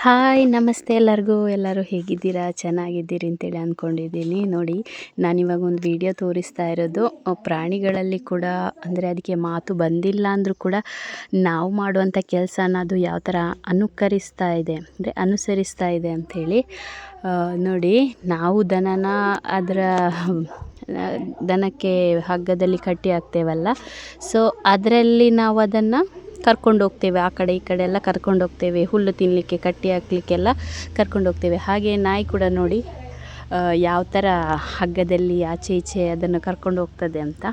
Hi ನಮಸ್ತೆ ಎಲ್ಲರೂ ಹೇಗಿದ್ದೀರಾ? ಚೆನ್ನಾಗಿದ್ದೀರಿ ಅಂತೇಳಿ ಅಂದ್ಕೊಂಡಿದ್ದೀನಿ. ನೋಡಿ, ನಾನಿವಾಗ ಒಂದು ವಿಡಿಯೋ ತೋರಿಸ್ತಾ ಇರೋದು ಪ್ರಾಣಿಗಳಲ್ಲಿ ಕೂಡ ಅಂದರೆ ಅದಕ್ಕೆ ಮಾತು ಬಂದಿಲ್ಲ ಅಂದರೂ ಕೂಡ ನಾವು ಮಾಡುವಂಥ ಕೆಲಸನ ಅದು ಯಾವ ಥರ ಅನುಸರಿಸ್ತಾ ಇದೆ ಅಂಥೇಳಿ. ನೋಡಿ, ನಾವು ದನಕ್ಕೆ ಹಗ್ಗದಲ್ಲಿ ಕಟ್ಟಿ ಹಾಕ್ತೇವಲ್ಲ, ಸೊ ಅದರಲ್ಲಿ ನಾವು ಅದನ್ನು ಕರ್ಕೊಂಡು ಹೋಗ್ತೇವೆ. ಆ ಕಡೆ ಈ ಕಡೆ ಎಲ್ಲ ಕರ್ಕೊಂಡು ಹೋಗ್ತೇವೆ, ಹುಲ್ಲು ತಿನ್ನಲಿಕ್ಕೆ, ಕಟ್ಟಿ ಹಾಕಲಿಕ್ಕೆಲ್ಲ ಕರ್ಕೊಂಡು ಹೋಗ್ತೇವೆ. ಹಾಗೆ ನಾಯಿ ಕೂಡ ನೋಡಿ ಯಾವ ಥರ ಹಗ್ಗದಲ್ಲಿ ಆಚೆ ಈಚೆ ಅದನ್ನು ಕರ್ಕೊಂಡು ಹೋಗ್ತದೆ ಅಂತ.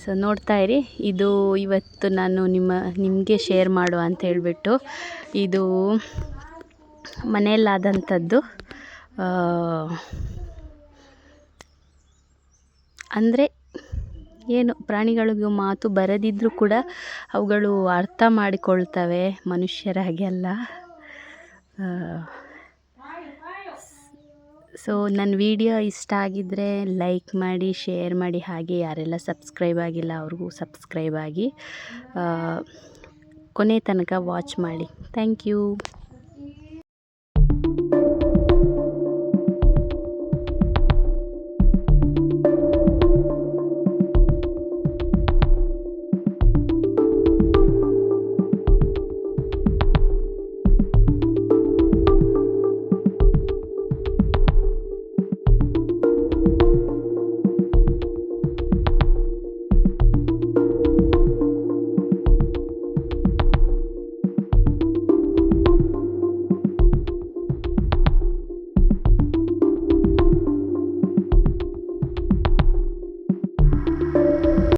ಸೊ ನೋಡ್ತಾ ಇರಿ. ಇದು ಇವತ್ತು ನಾನು ನಿಮಗೆ ಶೇರ್ ಮಾಡುವ ಅಂತ ಹೇಳಿಬಿಟ್ಟು ಇದು ಮನೆಯಲ್ಲಾದಂಥದ್ದು. ಅಂದರೆ ಏನು, ಪ್ರಾಣಿಗಳಿಗೂ ಮಾತು ಬರದಿದ್ದರೂ ಕೂಡ ಅವುಗಳು ಅರ್ಥ ಮಾಡಿಕೊಳ್ತವೆ, ಮನುಷ್ಯರ ಹಾಗೆ ಅಲ್ಲ. ಸೊ ನನ್ನ ವಿಡಿಯೋ ಇಷ್ಟ ಆಗಿದ್ದರೆ ಲೈಕ್ ಮಾಡಿ, ಶೇರ್ ಮಾಡಿ, ಹಾಗೆ ಯಾರೆಲ್ಲ ಸಬ್ಸ್ಕ್ರೈಬ್ ಆಗಿಲ್ಲ ಅವ್ರಿಗೂ ಸಬ್ಸ್ಕ್ರೈಬ್ ಆಗಿ ಕೊನೆ ತನಕ ವಾಚ್ ಮಾಡಿ. Thank you.